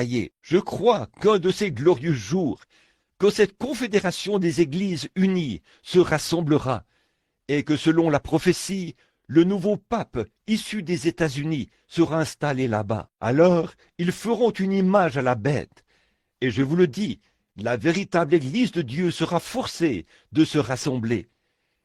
Je crois qu'un de ces glorieux jours, quand cette confédération des églises unies se rassemblera, et que selon la prophétie, le nouveau pape issu des États-Unis sera installé là-bas. Alors, ils feront une image à la bête. Et je vous le dis, la véritable Église de Dieu sera forcée de se rassembler.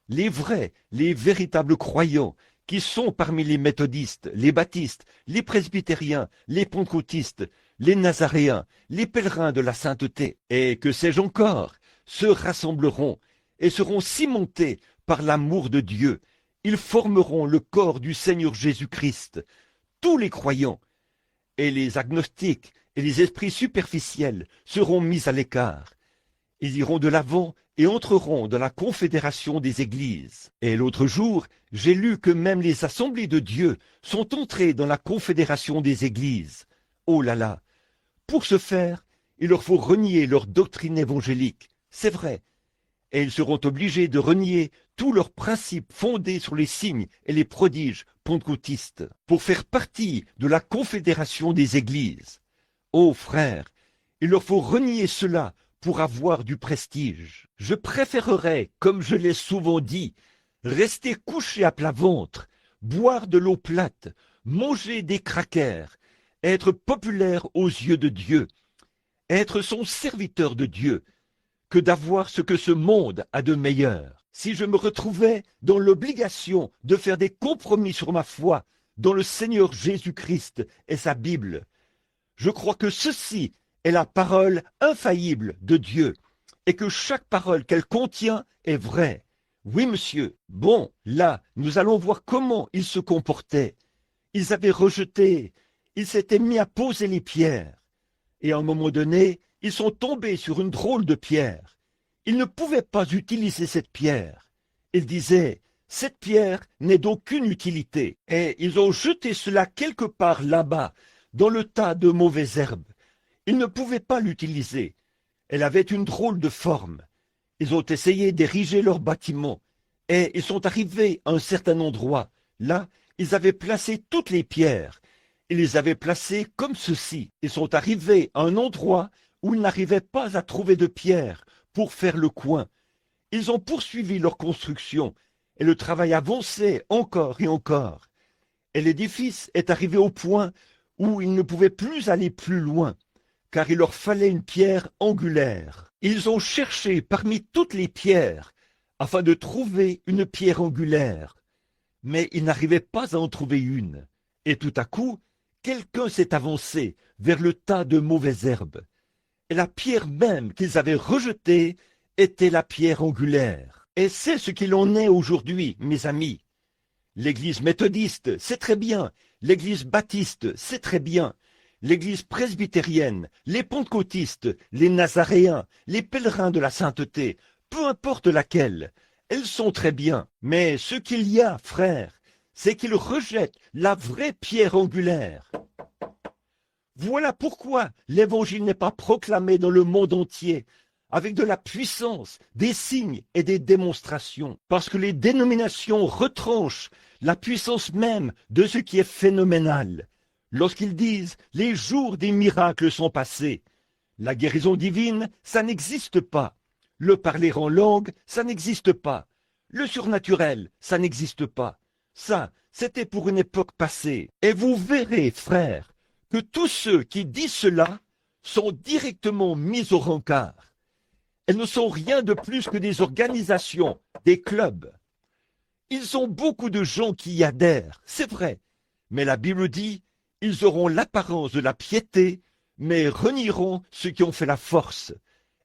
Les vrais, les véritables croyants qui sont parmi les méthodistes, les baptistes, les presbytériens, les pentecôtistes, les nazaréens, les pèlerins de la sainteté, et que sais-je encore, se rassembleront et seront cimentés par l'amour de Dieu. Ils formeront le corps du Seigneur Jésus-Christ, tous les croyants, et les agnostiques et les esprits superficiels seront mis à l'écart. Ils iront de l'avant et entreront dans la confédération des églises. Et l'autre jour, j'ai lu que même les assemblées de Dieu sont entrées dans la confédération des églises. Oh là là! Pour ce faire, il leur faut renier leur doctrine évangélique, c'est vrai, et ils seront obligés de renier tous leurs principes fondés sur les signes et les prodiges pentecôtistes pour faire partie de la confédération des églises. Ô frères, il leur faut renier cela pour avoir du prestige. Je préférerais, comme je l'ai souvent dit, rester couché à plat ventre, boire de l'eau plate, manger des crackers, être populaire aux yeux de Dieu, être son serviteur de Dieu, que d'avoir ce que ce monde a de meilleur. Si je me retrouvais dans l'obligation de faire des compromis sur ma foi dans le Seigneur Jésus-Christ et sa Bible, je crois que ceci est la parole infaillible de Dieu et que chaque parole qu'elle contient est vraie. Oui, monsieur. Bon, là, nous allons voir comment ils se comportaient. Ils avaient rejeté, ils s'étaient mis à poser les pierres. Et à un moment donné, ils sont tombés sur une drôle de pierre. Ils ne pouvaient pas utiliser cette pierre. Ils disaient, cette pierre n'est d'aucune utilité. Et ils ont jeté cela quelque part là-bas, dans le tas de mauvaises herbes. Ils ne pouvaient pas l'utiliser. Elle avait une drôle de forme. Ils ont essayé d'ériger leur bâtiment. Et ils sont arrivés à un certain endroit. Là, ils avaient placé toutes les pierres. Ils les avaient placées comme ceci. Ils sont arrivés à un endroit où ils n'arrivaient pas à trouver de pierres pour faire le coin. Ils ont poursuivi leur construction et le travail avançait encore et encore. Et l'édifice est arrivé au point où ils ne pouvaient plus aller plus loin, car il leur fallait une pierre angulaire. Ils ont cherché parmi toutes les pierres afin de trouver une pierre angulaire, mais ils n'arrivaient pas à en trouver une. Et tout à coup, quelqu'un s'est avancé vers le tas de mauvaises herbes. Et la pierre même qu'ils avaient rejetée était la pierre angulaire. Et c'est ce qu'il en est aujourd'hui, mes amis. L'Église méthodiste, c'est très bien. L'Église baptiste, c'est très bien. L'Église presbytérienne, les pentecôtistes, les nazaréens, les pèlerins de la sainteté, peu importe laquelle, elles sont très bien. Mais ce qu'il y a, frères, c'est qu'ils rejettent la vraie pierre angulaire. Voilà pourquoi l'Évangile n'est pas proclamé dans le monde entier, avec de la puissance, des signes et des démonstrations, parce que les dénominations retranchent la puissance même de ce qui est phénoménal. Lorsqu'ils disent « les jours des miracles sont passés », la guérison divine, ça n'existe pas. Le parler en langue, ça n'existe pas. Le surnaturel, ça n'existe pas. Ça, c'était pour une époque passée. Et vous verrez, frères, que tous ceux qui disent cela sont directement mis au rencard. Elles ne sont rien de plus que des organisations, des clubs. Ils ont beaucoup de gens qui y adhèrent, c'est vrai. Mais la Bible dit, ils auront l'apparence de la piété, mais renieront ceux qui ont fait la force.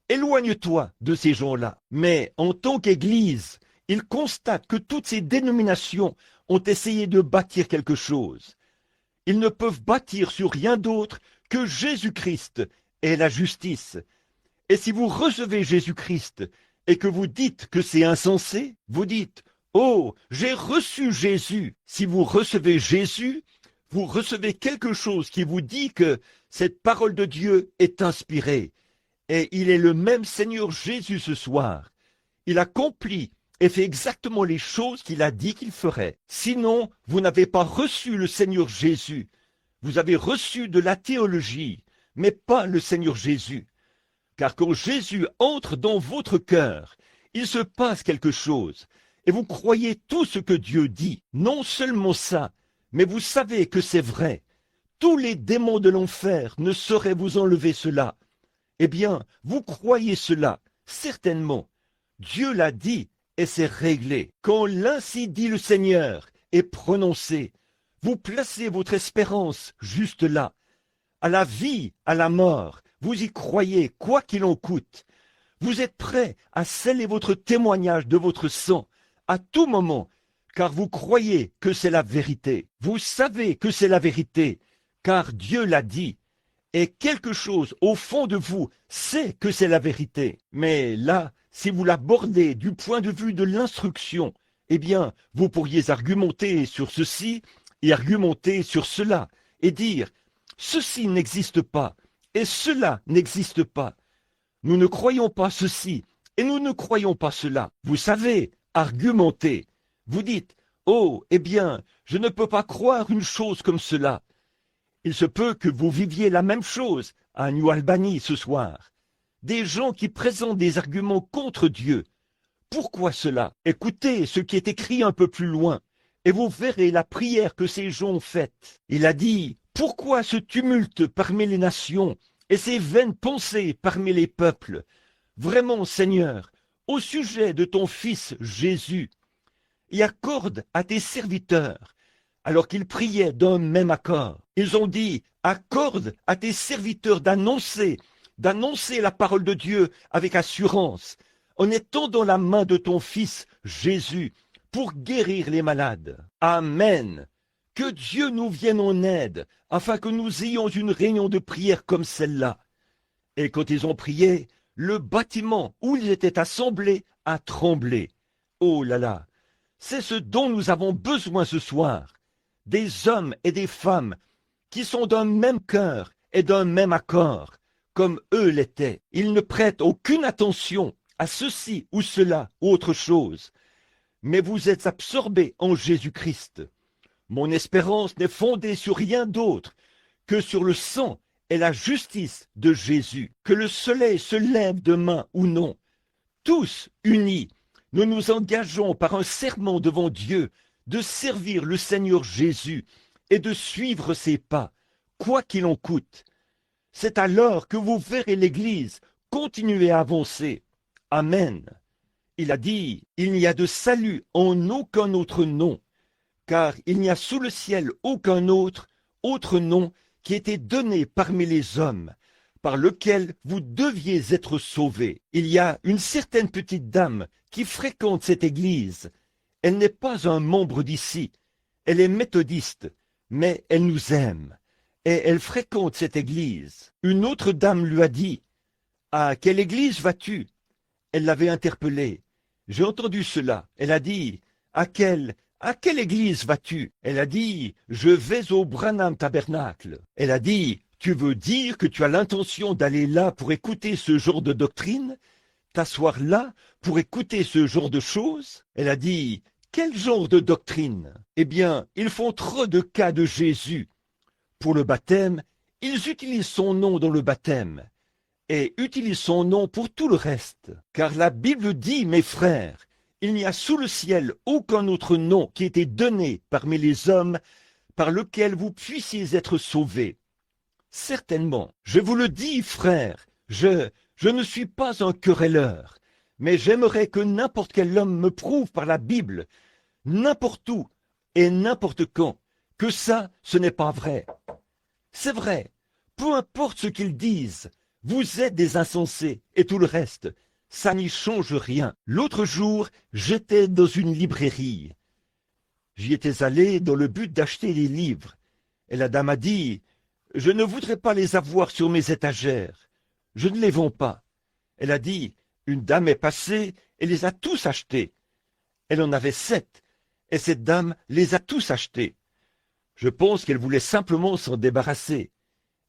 Éloigne-toi de ces gens-là. Mais en tant qu'Église, ils constatent que toutes ces dénominations ont essayé de bâtir quelque chose. Ils ne peuvent bâtir sur rien d'autre que Jésus-Christ et la justice. Et si vous recevez Jésus-Christ et que vous dites que c'est insensé, vous dites « Oh, j'ai reçu Jésus ». Si vous recevez Jésus, vous recevez quelque chose qui vous dit que cette parole de Dieu est inspirée. Et il est le même Seigneur Jésus ce soir. Il accomplit et fait exactement les choses qu'il a dit qu'il ferait. Sinon, vous n'avez pas reçu le Seigneur Jésus. Vous avez reçu de la théologie, mais pas le Seigneur Jésus. Car quand Jésus entre dans votre cœur, il se passe quelque chose, et vous croyez tout ce que Dieu dit. Non seulement ça, mais vous savez que c'est vrai. Tous les démons de l'enfer ne sauraient vous enlever cela. Eh bien, vous croyez cela, certainement. Dieu l'a dit, et c'est réglé. Quand l'ainsi dit le Seigneur est prononcé, vous placez votre espérance juste là. À la vie, à la mort, vous y croyez, quoi qu'il en coûte. Vous êtes prêt à sceller votre témoignage de votre sang à tout moment, car vous croyez que c'est la vérité. Vous savez que c'est la vérité, car Dieu l'a dit. Et quelque chose au fond de vous sait que c'est la vérité. Mais là, si vous l'abordez du point de vue de l'instruction, eh bien, vous pourriez argumenter sur ceci et argumenter sur cela, et dire « ceci n'existe pas, et cela n'existe pas ». Nous ne croyons pas ceci, et nous ne croyons pas cela. Vous savez, argumentez. Vous dites « oh, eh bien, je ne peux pas croire une chose comme cela ». Il se peut que vous viviez la même chose à New Albany ce soir. Des gens qui présentent des arguments contre Dieu. Pourquoi cela? Écoutez ce qui est écrit un peu plus loin, et vous verrez la prière que ces gens ont faite. Il a dit, pourquoi ce tumulte parmi les nations et ces vaines pensées parmi les peuples? Vraiment, Seigneur, au sujet de ton Fils Jésus, et accorde à tes serviteurs, alors qu'ils priaient d'un même accord. Ils ont dit, accorde à tes serviteurs d'annoncer la parole de Dieu avec assurance, en étant dans la main de ton Fils Jésus, pour guérir les malades. Amen. Que Dieu nous vienne en aide, afin que nous ayons une réunion de prière comme celle-là. Et quand ils ont prié, le bâtiment où ils étaient assemblés a tremblé. Oh là là, c'est ce dont nous avons besoin ce soir. Des hommes et des femmes qui sont d'un même cœur et d'un même accord, comme eux l'étaient. Ils ne prêtent aucune attention à ceci ou cela ou autre chose, mais vous êtes absorbés en Jésus-Christ. Mon espérance n'est fondée sur rien d'autre que sur le sang et la justice de Jésus. Que le soleil se lève demain ou non, tous unis, nous nous engageons par un serment devant Dieu de servir le Seigneur Jésus et de suivre ses pas, quoi qu'il en coûte. C'est alors que vous verrez l'Église continuer à avancer. Amen. Il a dit, il n'y a de salut en aucun autre nom, car il n'y a sous le ciel aucun autre nom qui ait été donné parmi les hommes, par lequel vous deviez être sauvés. Il y a une certaine petite dame qui fréquente cette église. Elle n'est pas un membre d'ici, elle est méthodiste, mais elle nous aime, et elle fréquente cette église. Une autre dame lui a dit, « À quelle église vas-tu » Elle l'avait interpellée. « J'ai entendu cela. » Elle a dit, « À quelle église vas-tu » Elle a dit, « Je vais au Branham Tabernacle. » Elle a dit, « Tu veux dire que tu as l'intention d'aller là pour écouter ce genre de doctrine, t'asseoir là pour écouter ce genre de choses ?» Elle a dit, « Quel genre de doctrine ?» Eh bien, ils font trop de cas de Jésus. Pour le baptême, ils utilisent son nom dans le baptême et utilisent son nom pour tout le reste. Car la Bible dit, mes frères, il n'y a sous le ciel aucun autre nom qui ait été donné parmi les hommes par lequel vous puissiez être sauvés. Certainement, je vous le dis, frères, je ne suis pas un querelleur, mais j'aimerais que n'importe quel homme me prouve par la Bible, n'importe où et n'importe quand, que ça, ce n'est pas vrai. C'est vrai, peu importe ce qu'ils disent, vous êtes des insensés et tout le reste, ça n'y change rien. L'autre jour, j'étais dans une librairie. J'y étais allé dans le but d'acheter des livres, et la dame a dit, « Je ne voudrais pas les avoir sur mes étagères. Je ne les vends pas. » Elle a dit, « Une dame est passée et les a tous achetés. » Elle en avait 7, et cette dame les a tous achetés. Je pense qu'elle voulait simplement s'en débarrasser.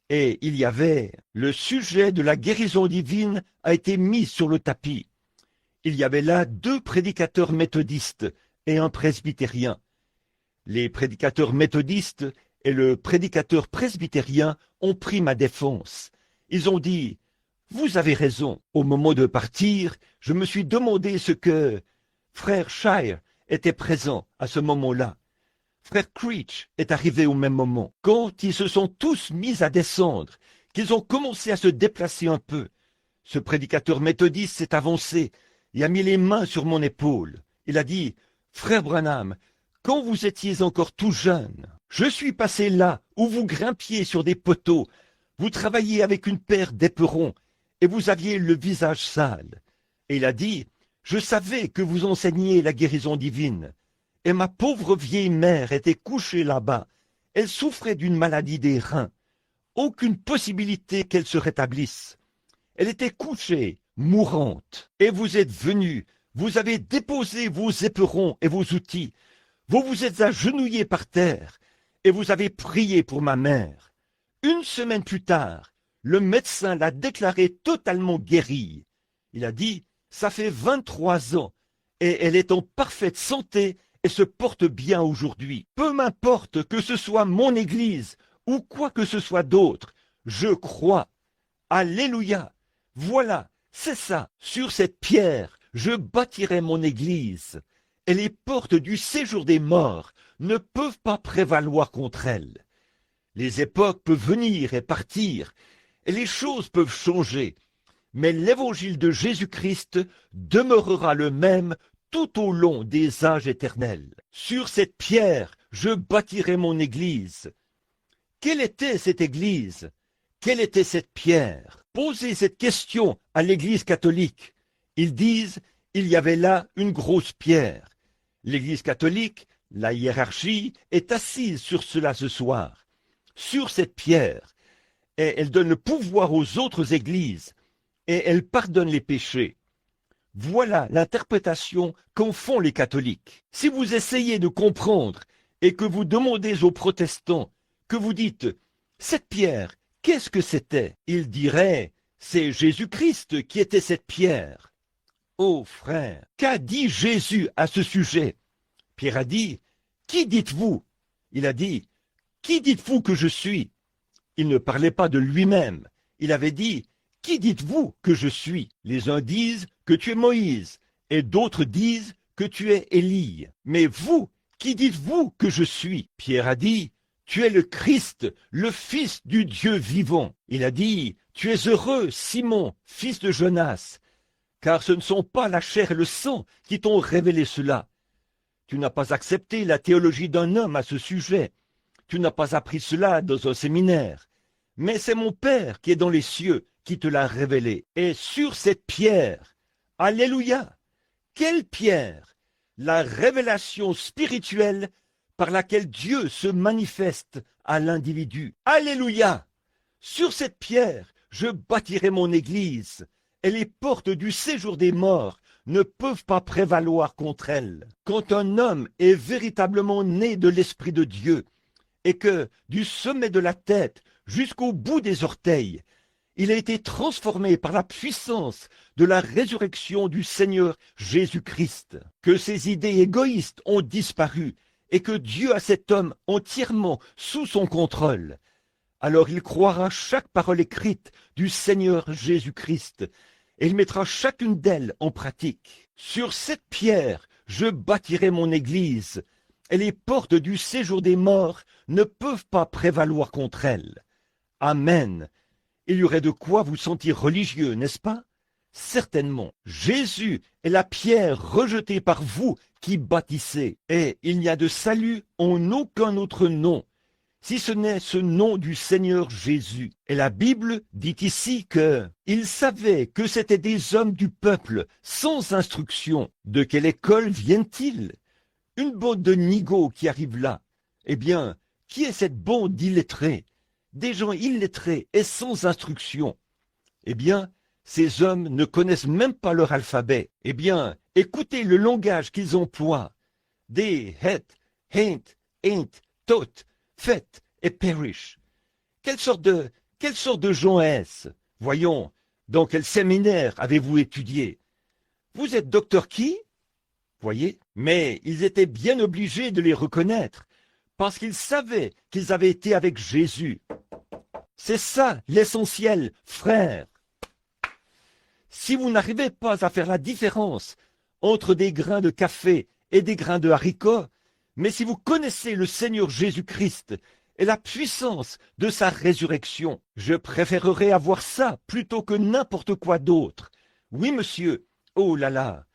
Et il y avait, le sujet de la guérison divine a été mis sur le tapis. Il y avait là 2 prédicateurs méthodistes et un presbytérien. Les prédicateurs méthodistes et le prédicateur presbytérien ont pris ma défense. Ils ont dit « Vous avez raison. » Au moment de partir, je me suis demandé ce que frère Shire était présent à ce moment-là. Frère Creech est arrivé au même moment. Quand ils se sont tous mis à descendre, qu'ils ont commencé à se déplacer un peu, ce prédicateur méthodiste s'est avancé et a mis les mains sur mon épaule. Il a dit « Frère Branham, quand vous étiez encore tout jeune, je suis passé là où vous grimpiez sur des poteaux, vous travailliez avec une paire d'éperons et vous aviez le visage sale. » Et il a dit « Je savais que vous enseigniez la guérison divine. Et ma pauvre vieille mère était couchée là-bas. Elle souffrait d'une maladie des reins. Aucune possibilité qu'elle se rétablisse. Elle était couchée, mourante. Et vous êtes venu, vous avez déposé vos éperons et vos outils. Vous vous êtes agenouillés par terre et vous avez prié pour ma mère. Une semaine plus tard, le médecin l'a déclarée totalement guérie. Il a dit, ça fait 23 ans et elle est en parfaite santé et se porte bien aujourd'hui. Peu m'importe que ce soit mon église ou quoi que ce soit d'autre, je crois. Alléluia. Voilà, c'est ça. Sur cette pierre, je bâtirai mon église. Et les portes du séjour des morts ne peuvent pas prévaloir contre elle. Les époques peuvent venir et partir, et les choses peuvent changer. Mais l'évangile de Jésus-Christ demeurera le même tout au long des âges éternels. Sur cette pierre, je bâtirai mon église. Quelle était cette église? Quelle était cette pierre? Posez cette question à l'église catholique. Ils disent, il y avait là une grosse pierre. L'église catholique, la hiérarchie, est assise sur cela ce soir, sur cette pierre, et elle donne le pouvoir aux autres églises, et elle pardonne les péchés. Voilà l'interprétation qu'en font les catholiques. Si vous essayez de comprendre et que vous demandez aux protestants, que vous dites « cette pierre, qu'est-ce que c'était ?» Ils diraient « c'est Jésus-Christ qui était cette pierre ». Oh frère, qu'a dit Jésus à ce sujet? Pierre a dit « qui dites-vous » Il a dit « qui dites-vous que je suis ?» Il ne parlait pas de lui-même. Il avait dit « qui dites-vous que je suis ?» Les uns disent que tu es Moïse, et d'autres disent que tu es Élie. Mais vous, qui dites-vous que je suis? Pierre a dit, tu es le Christ, le Fils du Dieu vivant. Il a dit, tu es heureux, Simon, fils de Jonas, car ce ne sont pas la chair et le sang qui t'ont révélé cela. Tu n'as pas accepté la théologie d'un homme à ce sujet. Tu n'as pas appris cela dans un séminaire. Mais c'est mon Père qui est dans les cieux qui te l'a révélé. Et sur cette pierre, alléluia, quelle pierre? La révélation spirituelle par laquelle Dieu se manifeste à l'individu. Alléluia! Sur cette pierre, je bâtirai mon église, et les portes du séjour des morts ne peuvent pas prévaloir contre elle. Quand un homme est véritablement né de l'Esprit de Dieu, et que, du sommet de la tête jusqu'au bout des orteils, il a été transformé par la puissance de la résurrection du Seigneur Jésus-Christ, que ses idées égoïstes ont disparu et que Dieu a cet homme entièrement sous son contrôle. Alors il croira chaque parole écrite du Seigneur Jésus-Christ et il mettra chacune d'elles en pratique. Sur cette pierre, je bâtirai mon église et les portes du séjour des morts ne peuvent pas prévaloir contre elle. Amen. Il y aurait de quoi vous sentir religieux, n'est-ce pas? Certainement. Jésus est la pierre rejetée par vous qui bâtissez. Et il n'y a de salut en aucun autre nom, si ce n'est ce nom du Seigneur Jésus. Et la Bible dit ici que ils savaient que c'étaient des hommes du peuple, sans instruction. De quelle école viennent-ils? Une bande de nigauds qui arrive là. Eh bien, qui est cette bande d'illettrés? Des gens illettrés et sans instruction. Eh bien, ces hommes ne connaissent même pas leur alphabet. Eh bien, écoutez le langage qu'ils emploient. Des, het, haint, ain't, tot, fait et perish. Quelle sorte de gens est-ce? Voyons, dans quel séminaire avez-vous étudié? Vous êtes docteur qui? Voyez, mais ils étaient bien obligés de les reconnaître, parce qu'ils savaient qu'ils avaient été avec Jésus. C'est ça l'essentiel, frère. Si vous n'arrivez pas à faire la différence entre des grains de café et des grains de haricots, mais si vous connaissez le Seigneur Jésus-Christ et la puissance de sa résurrection, je préférerais avoir ça plutôt que n'importe quoi d'autre. Oui, monsieur, oh là là,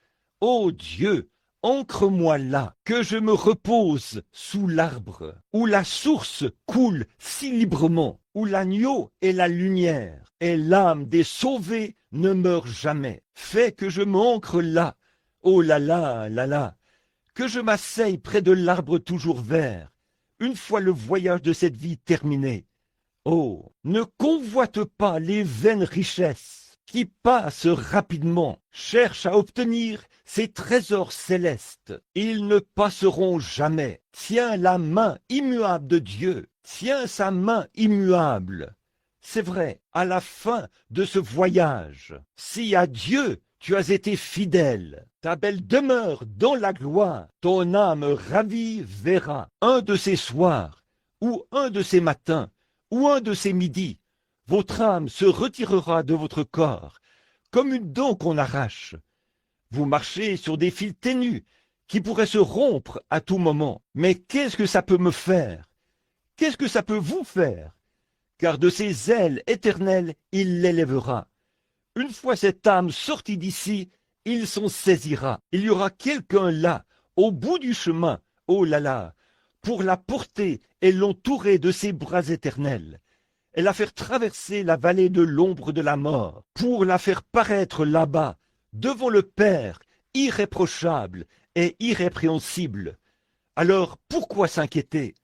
oh Dieu, ancre-moi là, que je me repose sous l'arbre, où la source coule si librement, où l'agneau est la lumière, et l'âme des sauvés ne meurt jamais. Fais que je m'ancre là, oh là là, là là, que je m'asseye près de l'arbre toujours vert, une fois le voyage de cette vie terminé. Oh, ne convoite pas les vaines richesses qui passent rapidement, cherche à obtenir ces trésors célestes. Ils ne passeront jamais. Tiens la main immuable de Dieu, tiens sa main immuable. C'est vrai, à la fin de ce voyage, si à Dieu tu as été fidèle, ta belle demeure dans la gloire, ton âme ravie verra un de ces soirs, ou un de ces matins, ou un de ces midis, votre âme se retirera de votre corps, comme une dent qu'on arrache. Vous marchez sur des fils ténus, qui pourraient se rompre à tout moment. Mais qu'est-ce que ça peut me faire? Qu'est-ce que ça peut vous faire? Car de ses ailes éternelles, il l'élèvera. Une fois cette âme sortie d'ici, il s'en saisira. Il y aura quelqu'un là, au bout du chemin, oh là là, pour la porter et l'entourer de ses bras éternels, et la faire traverser la vallée de l'ombre de la mort, pour la faire paraître là-bas, devant le Père, irréprochable et irrépréhensible. Alors pourquoi s'inquiéter?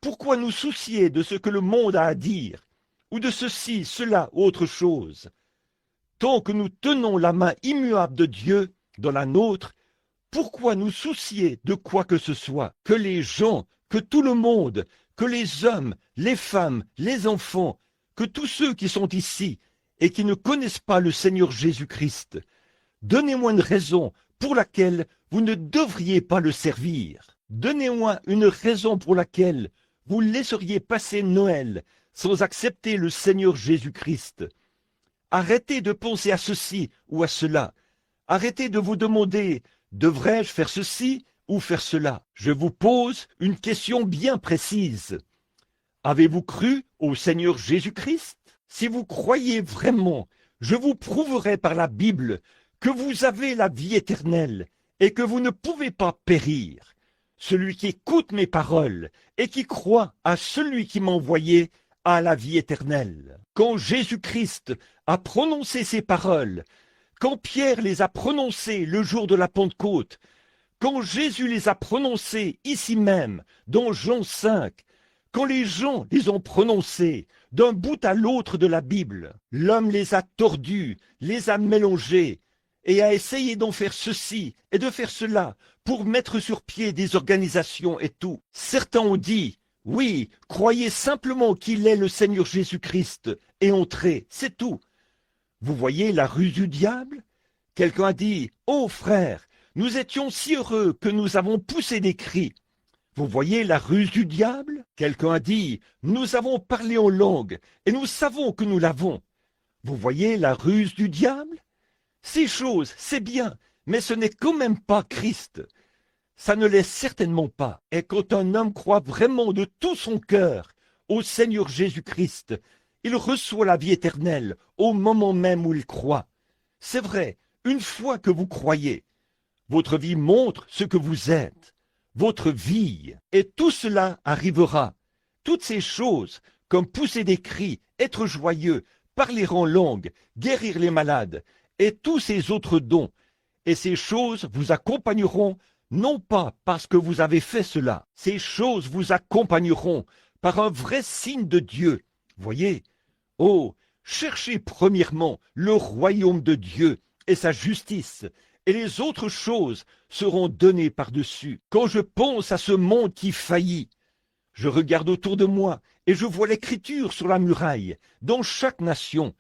Pourquoi nous soucier de ce que le monde a à dire, ou de ceci, cela, autre chose? Tant que nous tenons la main immuable de Dieu dans la nôtre, pourquoi nous soucier de quoi que ce soit? Que les gens, que tout le monde, que les hommes, les femmes, les enfants, que tous ceux qui sont ici et qui ne connaissent pas le Seigneur Jésus-Christ, donnez-moi une raison pour laquelle vous ne devriez pas le servir. Donnez-moi une raison pour laquelle vous laisseriez passer Noël sans accepter le Seigneur Jésus-Christ. Arrêtez de penser à ceci ou à cela. Arrêtez de vous demander, devrais-je faire ceci ou faire cela? Je vous pose une question bien précise. Avez-vous cru au Seigneur Jésus-Christ? Si vous croyez vraiment, je vous prouverai par la Bible que vous avez la vie éternelle et que vous ne pouvez pas périr. Celui qui écoute mes paroles et qui croit à celui qui m'a envoyé a la vie éternelle. Quand Jésus-Christ a prononcé ces paroles, quand Pierre les a prononcées le jour de la Pentecôte, quand Jésus les a prononcées ici même, dans Jean 5, quand les gens les ont prononcées d'un bout à l'autre de la Bible, l'homme les a tordus, les a mélangés, et a essayé d'en faire ceci et de faire cela pour mettre sur pied des organisations et tout. Certains ont dit, oui, croyez simplement qu'il est le Seigneur Jésus-Christ et entrez, c'est tout. Vous voyez la ruse du diable? Quelqu'un a dit, oh frère, nous étions si heureux que nous avons poussé des cris. Vous voyez la ruse du diable? Quelqu'un a dit, nous avons parlé en langue et nous savons que nous l'avons. Vous voyez la ruse du diable? Ces choses, c'est bien, mais ce n'est quand même pas Christ. Ça ne l'est certainement pas. Et quand un homme croit vraiment de tout son cœur au Seigneur Jésus-Christ, il reçoit la vie éternelle au moment même où il croit. C'est vrai, une fois que vous croyez, votre vie montre ce que vous êtes, votre vie, et tout cela arrivera. Toutes ces choses, comme pousser des cris, être joyeux, parler en langue, guérir les malades, et tous ces autres dons, et ces choses vous accompagneront, non pas parce que vous avez fait cela, ces choses vous accompagneront par un vrai signe de Dieu. Voyez, oh, cherchez premièrement le royaume de Dieu et sa justice, et les autres choses seront données par-dessus. Quand je pense à ce monde qui faillit, je regarde autour de moi et je vois l'écriture sur la muraille, dans chaque nation.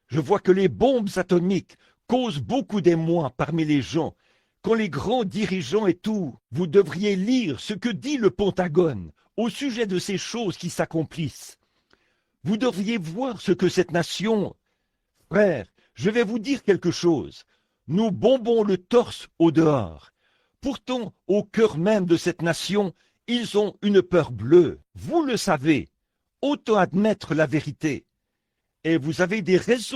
Je vois que les bombes atomiques causent beaucoup d'émoi parmi les gens. Quand les grands dirigeants et tout, vous devriez lire ce que dit le Pentagone au sujet de ces choses qui s'accomplissent. Vous devriez voir ce que cette nation... Frères, je vais vous dire quelque chose. Nous bombons le torse au dehors. Pourtant, au cœur même de cette nation, ils ont une peur bleue. Vous le savez. Autant admettre la vérité. Et vous avez des raisons